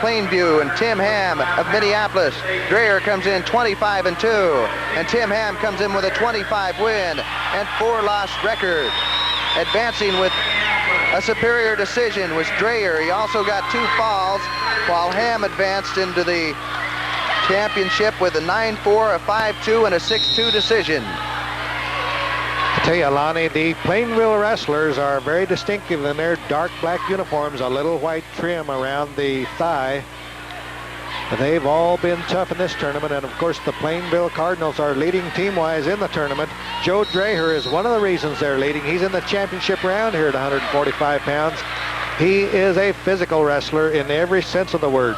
Plainview and Tim Ham of Minneapolis. Dreher comes in 25-2, and Tim Ham comes in with a 25 win and 4 loss record. Advancing with a superior decision was Dreher. He also got 2 falls, while Ham advanced into the championship with a 9-4, a 5-2, and a 6-2 decision. I tell you, Lonnie, the Plainville wrestlers are very distinctive in their dark black uniforms, a little white trim around the thigh. They've all been tough in this tournament, and of course the Plainville Cardinals are leading team-wise in the tournament. Joe Dreher is one of the reasons they're leading. He's in the championship round here at 145 pounds. He is a physical wrestler in every sense of the word.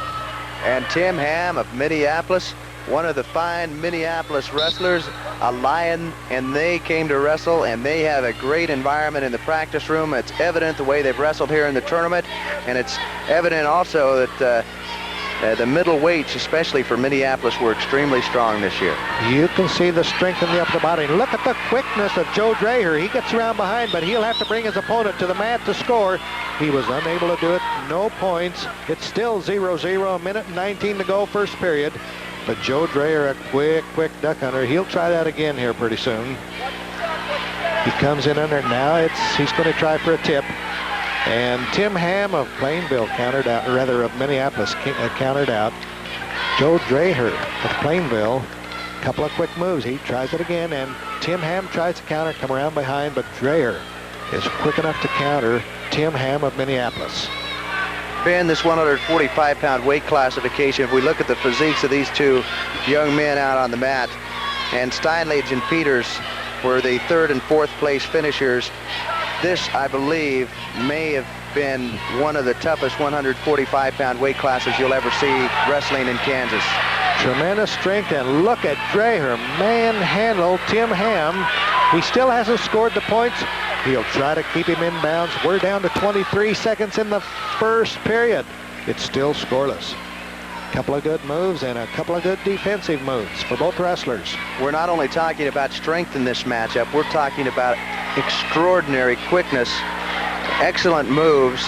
And Tim Ham of Minneapolis, one of the fine Minneapolis wrestlers, a Lion, and they came to wrestle, and they have a great environment in the practice room. It's evident the way they've wrestled here in the tournament, and it's evident also that the middleweights, especially for Minneapolis, were extremely strong this year. You can see the strength in the upper body. Look at the quickness of Joe Dreher. He gets around behind, but he'll have to bring his opponent to the mat to score. He was unable to do it. No points. It's still 0-0, a minute and 19 to go, first period. But Joe Dreher, a quick duck hunter. He'll try that again here pretty soon. He comes in under now. He's going to try for a tip. And Tim Ham of Plainville countered out, or rather of Minneapolis countered out. Joe Dreher of Plainville, a couple of quick moves. He tries it again, and Tim Ham tries to counter, come around behind, but Dreher is quick enough to counter Tim Ham of Minneapolis. Ben, this 145-pound weight classification, if we look at the physiques of these two young men out on the mat, and Steinlage and Peters were the 3rd and 4th place finishers, this, I believe, may have been one of the toughest 145-pound weight classes you'll ever see wrestling in Kansas. Tremendous strength, and look at Dreher manhandle Tim Ham. He still hasn't scored the points. He'll try to keep him in bounds. We're down to 23 seconds in the first period. It's still scoreless. A couple of good moves and a couple of good defensive moves for both wrestlers. We're not only talking about strength in this matchup, we're talking about extraordinary quickness, excellent moves,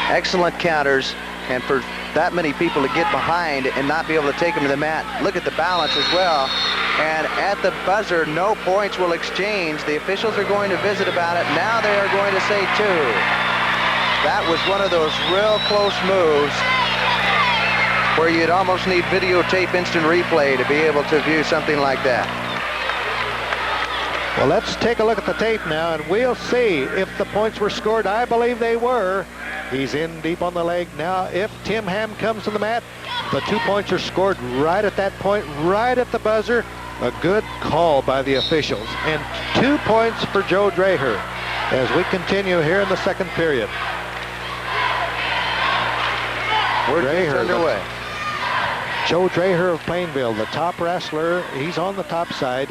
excellent counters, and for that many people to get behind and not be able to take them to the mat. Look at the balance as well. And at the buzzer, no points will exchange. The officials are going to visit about it. Now they are going to say 2. That was one of those real close moves where you'd almost need videotape instant replay to be able to view something like that. Well, let's take a look at the tape now, and we'll see if the points were scored. I believe they were. He's in deep on the leg now. If Tim Ham comes to the mat, the 2 points are scored right at that point, right at the buzzer. A good call by the officials. And 2 points for Joe Dreher as we continue here in the second period. We're just underway. Joe Dreher of Plainville, the top wrestler. He's on the top side.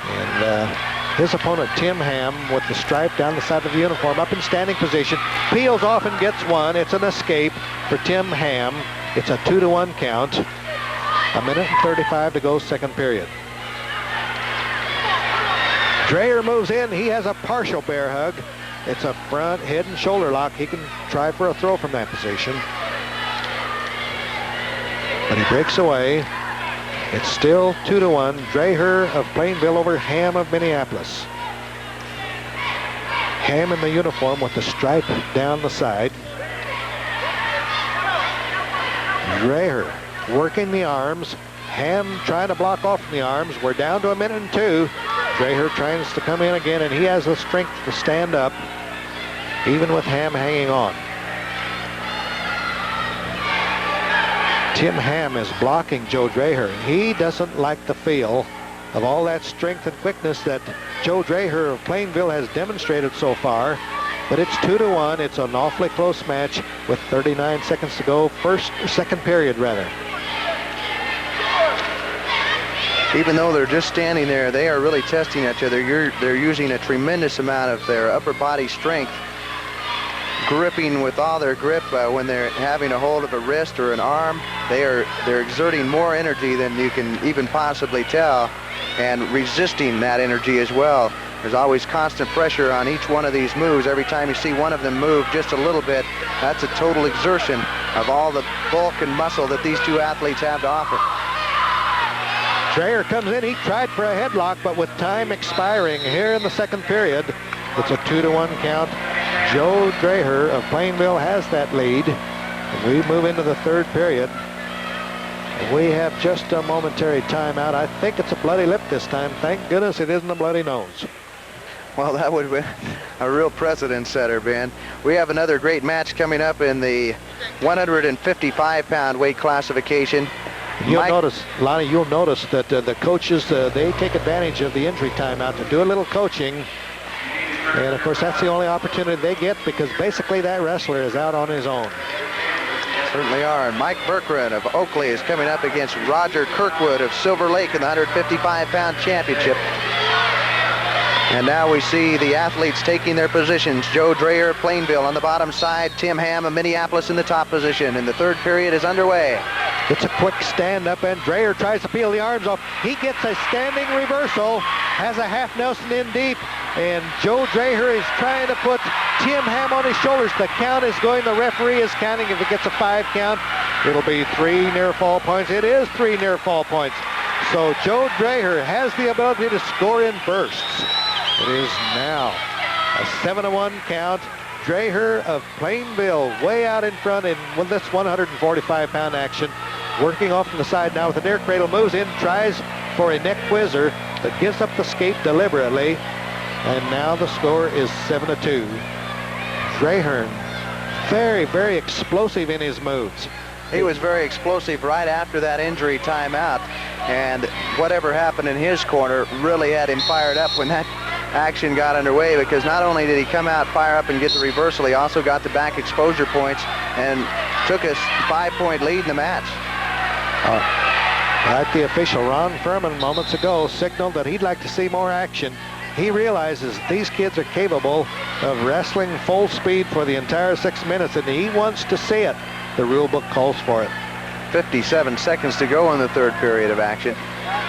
And his opponent, Tim Ham, with the stripe down the side of the uniform, up in standing position, peels off and gets one. It's an escape for Tim Ham. It's a 2-1 count. A minute and 35 to go, second period. Dreher moves in. He has a partial bear hug. It's a front head and shoulder lock. He can try for a throw from that position. But he breaks away. It's still 2-1. Dreher of Plainville over Ham of Minneapolis. Ham in the uniform with the stripe down the side. Dreher working the arms. Ham trying to block off from the arms. We're down to a minute and 2. Dreher tries to come in again, and he has the strength to stand up, even with Ham hanging on. Tim Ham is blocking Joe Dreher. He doesn't like the feel of all that strength and quickness that Joe Dreher of Plainville has demonstrated so far. But it's 2-1. It's an awfully close match with 39 seconds to go. Second period, rather. Even though they're just standing there, they are really testing each other. They're using a tremendous amount of their upper body strength, gripping with all their grip when they're having a hold of a wrist or an arm. They're exerting more energy than you can even possibly tell, and resisting that energy as well. There's always constant pressure on each one of these moves. Every time you see one of them move just a little bit, that's a total exertion of all the bulk and muscle that these two athletes have to offer. Dreher comes in. He tried for a headlock, but with time expiring here in the second period, it's a 2-1 count. Joe Dreher of Plainville has that lead. We move into the third period. We have just a momentary timeout. I think it's a bloody lip this time. Thank goodness it isn't a bloody nose. Well, that would be a real precedent setter, Ben. We have another great match coming up in the 155-pound weight classification. You'll notice, Lonnie, you'll notice that the coaches, they take advantage of the injury timeout to do a little coaching. And, of course, that's the only opportunity they get because basically that wrestler is out on his own. Certainly are. And Mike Berkran of Oakley is coming up against Roger Kirkwood of Silver Lake in the 155-pound championship. And now we see the athletes taking their positions. Joe Dreher of Plainville on the bottom side. Tim Ham of Minneapolis in the top position. And the third period is underway. It's a quick stand-up, and Dreher tries to peel the arms off. He gets a standing reversal, has a half Nelson in deep, and Joe Dreher is trying to put Tim Ham on his shoulders. The count is going. The referee is counting. If it gets a 5 count, it'll be 3 near-fall points. It is 3 near-fall points. So Joe Dreher has the ability to score in bursts. It is now a 7-1 count. Dreher of Plainville way out in front in with this 145-pound action. Working off to the side now with the near cradle, moves in, tries for a neck whizzer, but gives up the skate deliberately. And now the score is 7-2. Dreher, very, very explosive in his moves. He was very explosive right after that injury timeout. And whatever happened in his corner really had him fired up when that action got underway, because not only did he come out, fire up, and get the reversal, he also got the back exposure points and took a 5-point lead in the match. Right, the official, Ron Furman, moments ago signaled that he'd like to see more action. He realizes these kids are capable of wrestling full speed for the entire 6 minutes, and he wants to see it. The rule book calls for it. 57 seconds to go in the third period of action.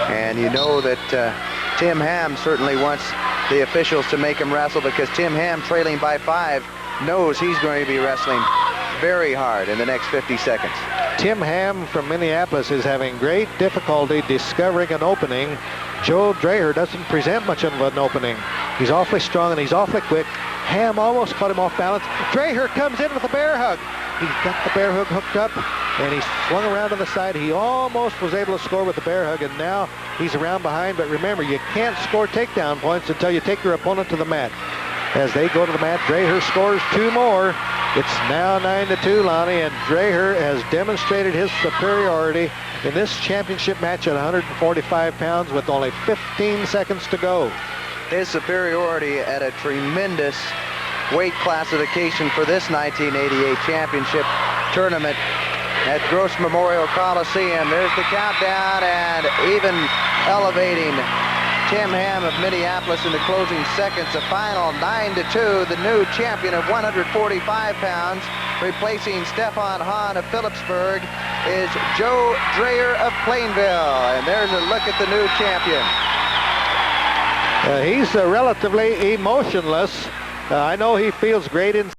And you know that Tim Ham certainly wants the officials to make him wrestle, because Tim Ham, trailing by 5, knows he's going to be wrestling very hard in the next 50 seconds. Tim Ham from Minneapolis is having great difficulty discovering an opening. Joe Dreher doesn't present much of an opening. He's awfully strong and he's awfully quick. Ham almost caught him off balance. Dreher comes in with a bear hug. He's got the bear hug hooked up, and he's swung around to the side. He almost was able to score with the bear hug, and now he's around behind. But remember, you can't score takedown points until you take your opponent to the mat. As they go to the mat, Dreher scores 2 more. It's now 9-2, Lonnie, and Dreher has demonstrated his superiority in this championship match at 145 pounds with only 15 seconds to go. His superiority at a tremendous weight classification for this 1988 championship tournament at Gross Memorial Coliseum. There's the countdown, and even elevating Tim Ham of Minneapolis in the closing seconds. A final 9-2. The new champion of 145 pounds, replacing Stefan Hahn of Phillipsburg, is Joe Dreher of Plainville. And there's a look at the new champion. He's relatively emotionless. I know he feels great inside.